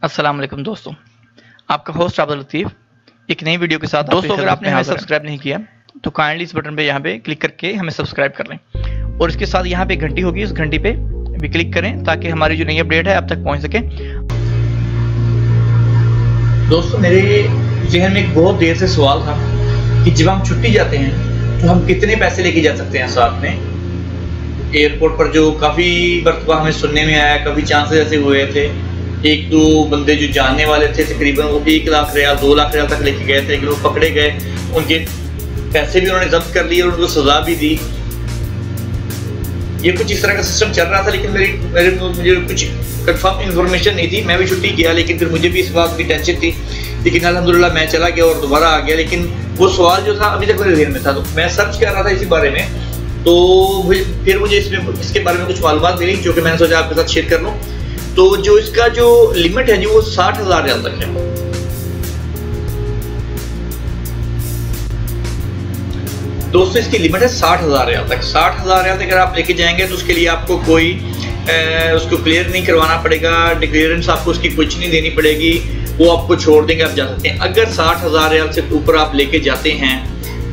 अस्सलाम वालेकुम दोस्तों, आपका होस्ट अब्दुल लतीफ़ एक नई वीडियो के साथ। दोस्तों, अगर आपने हमें सब्सक्राइब नहीं किया तो काइंडली इस बटन पे यहाँ पे क्लिक करके हमें सब्सक्राइब कर लें और इसके साथ यहाँ पे घंटी होगी, उस घंटी पे भी क्लिक करें ताकि हमारी जो नई अपडेट है आप तक पहुँच सके। दोस्तों, मेरे जहन में एक बहुत देर से सवाल था कि जब हम छुट्टी जाते हैं तो हम कितने पैसे लेके जा सकते हैं साथ में। एयरपोर्ट पर जो काफ़ी मरतबा हमें सुनने में आया, काफ़ी चांसेस ऐसे हुए थे, एक दो बंदे जो जानने वाले थे तकरीबन वो 1 लाख रियाल 2 लाख रियाल तक लेके गए थे, लेकिन वो पकड़े गए, उनके पैसे भी उन्होंने जब्त कर लिए और उनको सजा भी दी। ये कुछ इस तरह का सिस्टम चल रहा था, लेकिन मुझे कुछ कंफर्म इन्फॉर्मेशन नहीं थी। मैं भी छुट्टी किया, लेकिन फिर मुझे भी इस बात की टेंशन थी, लेकिन अल्हम्दुलिल्लाह मैं चला गया और दोबारा आ गया। लेकिन वो सवाल जो था अभी तक मेरे जहन में था, तो मैं सर्च कर रहा था इसी बारे में, तो फिर मुझे इसके बारे में कुछ मालूमात मिली जो कि मैंने सोचा आपके साथ शेयर कर लूँ। तो जो इसका जो लिमिट है जी वो 60,000 रियाल तक है। दोस्तों, इसकी लिमिट है 60,000 रियाल तक। 60,000 रियाल तक अगर आप लेके जाएंगे तो उसके लिए आपको कोई उसको क्लियर नहीं करवाना पड़ेगा, डिक्लेरेंस आपको उसकी कुछ नहीं देनी पड़ेगी, वो आपको छोड़ देंगे, आप जा सकते हैं। अगर 60,000 रियाल से ऊपर आप लेके जाते हैं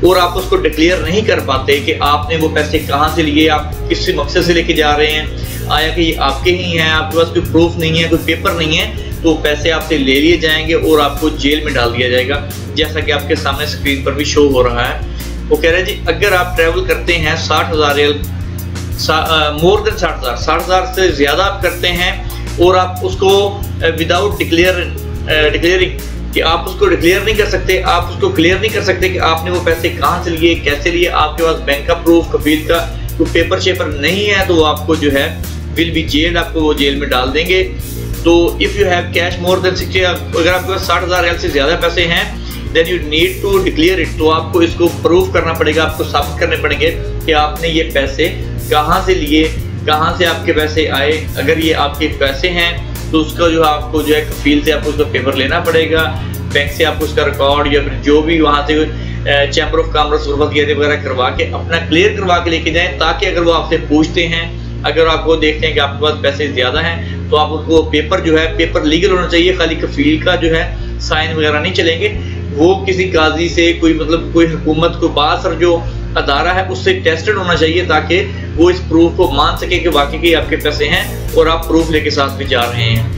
और आप उसको डिक्लेयर नहीं कर पाते कि आपने वो पैसे कहाँ से लिए, आप किस मकसद से लेके जा रहे हैं, आया कि ये आपके ही हैं, आपके पास कोई प्रूफ नहीं है, कोई पेपर नहीं है, तो पैसे आपसे ले लिए जाएंगे और आपको जेल में डाल दिया जाएगा, जैसा कि आपके सामने स्क्रीन पर भी शो हो रहा है। वो कह रहे हैं जी, अगर आप ट्रैवल करते हैं 60,000 रियाल, मोर देन 60,000 से ज़्यादा आप करते हैं और आप उसको विदाउट डिक्लेयरिंग कि आप उसको डिक्लेयर नहीं कर सकते, आप उसको क्लियर नहीं कर सकते कि आपने वो पैसे कहाँ से लिए, कैसे लिए, आपके पास बैंक का प्रूफ, कफील का कोई पेपर शेपर नहीं है, तो वो आपको जो है विल बी जेल्ड, आपको वो जेल में डाल देंगे। तो if you have cash more than 60, अगर आपके पास 60,000 रियाल से ज़्यादा पैसे हैं, then you need to declare it. तो आपको इसको प्रूफ करना पड़ेगा, आपको साबित करने पड़ेंगे कि आपने ये पैसे कहाँ से लिए, कहाँ से आपके पैसे आए। अगर ये आपके पैसे हैं तो उसका जो आपको जो है कफील से आपको उसका पेपर लेना पड़ेगा, बैंक से आपको उसका रिकॉर्ड या फिर जो भी वहाँ से चैम्बर ऑफ कॉमर्स वगैरह करवा के अपना क्लियर करवा के लेके जाएं, ताकि अगर वो आपसे पूछते हैं, अगर आप वो देखते हैं कि आपके पास पैसे ज़्यादा हैं, तो आप उनको पेपर जो है, पेपर लीगल होना चाहिए, खाली कफील का जो है साइन वगैरह नहीं चलेंगे, वो किसी काजी से कोई कोई हुकूमत को बासर जो अदारा है उससे टेस्टेड होना चाहिए, ताकि वो इस प्रूफ को मान सके कि वाकई आपके पैसे हैं और आप प्रूफ लेके साथ भी जा रहे हैं।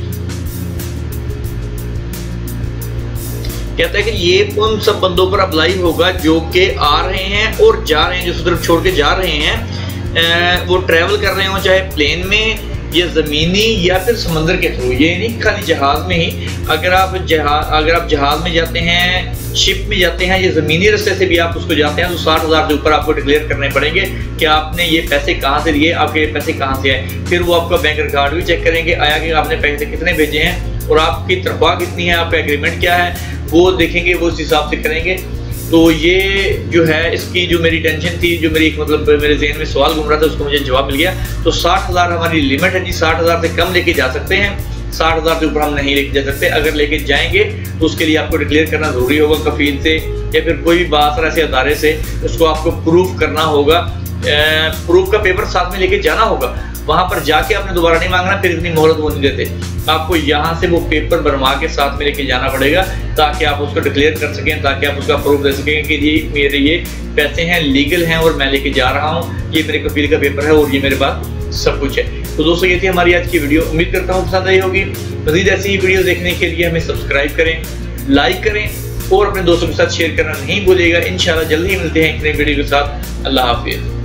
कहता है कि ये उन सब बंदों पर अप्लाई होगा जो कि आ रहे हैं और जा रहे हैं, जो तरफ छोड़ के जा रहे हैं, वो ट्रैवल कर रहे हो चाहे प्लेन में या ज़मीनी या फिर समंदर के थ्रू। ये नहीं खाली जहाज़ में ही, अगर आप जहाज़ में जाते हैं, शिप में जाते हैं या ज़मीनी रास्ते से भी आप उसको जाते हैं, तो 60,000 से ऊपर आपको डिक्लेयर करने पड़ेंगे कि आपने ये पैसे कहाँ से लिए, आपके पैसे कहाँ से आए। फिर वो आपका बैंक रिकॉर्ड भी चेक करेंगे, आया कि आपने पैसे कितने भेजे हैं और आपकी तनख्वाह कितनी है, आपका एग्रीमेंट क्या है, वो देखेंगे, वो उस हिसाब से करेंगे। तो ये जो है इसकी जो मेरी टेंशन थी, जो मेरी मेरे जहन में सवाल घूम रहा था, उसको मुझे जवाब मिल गया। तो 60,000 हमारी लिमिट है जी, 60,000 से कम लेके जा सकते हैं, 60,000 से ऊपर हम नहीं लेके जा सकते। अगर लेके जाएंगे तो उसके लिए आपको डिक्लेयर करना ज़रूरी होगा कफील से या फिर कोई भी बासर ऐसे अदारे से, उसको आपको प्रूफ करना होगा, प्रूफ का पेपर साथ में लेके जाना होगा। वहाँ पर जाके आपने दोबारा नहीं मांगना, फिर इतनी मोहलत वो नहीं देते, आपको यहाँ से वो पेपर बनवा के साथ में लेके जाना पड़ेगा, ताकि आप उसको डिक्लेयर कर सकें, ताकि आप उसका प्रूफ दे सकें कि जी मेरे ये पैसे हैं, लीगल हैं और मैं लेके जा रहा हूँ, ये मेरे कफील का पेपर है और ये मेरे पास सब कुछ है। तो दोस्तों, ये थी हमारी आज की वीडियो, उम्मीद करता हूँ पसंद आई होगी। मज़ीद ऐसी ही वीडियो देखने के लिए हमें सब्सक्राइब करें, लाइक करें और अपने दोस्तों के साथ शेयर करना नहीं भूलिएगा। इंशाल्लाह जल्दी ही मिलते हैं एक नई वीडियो के साथ। अल्लाह हाफिज़।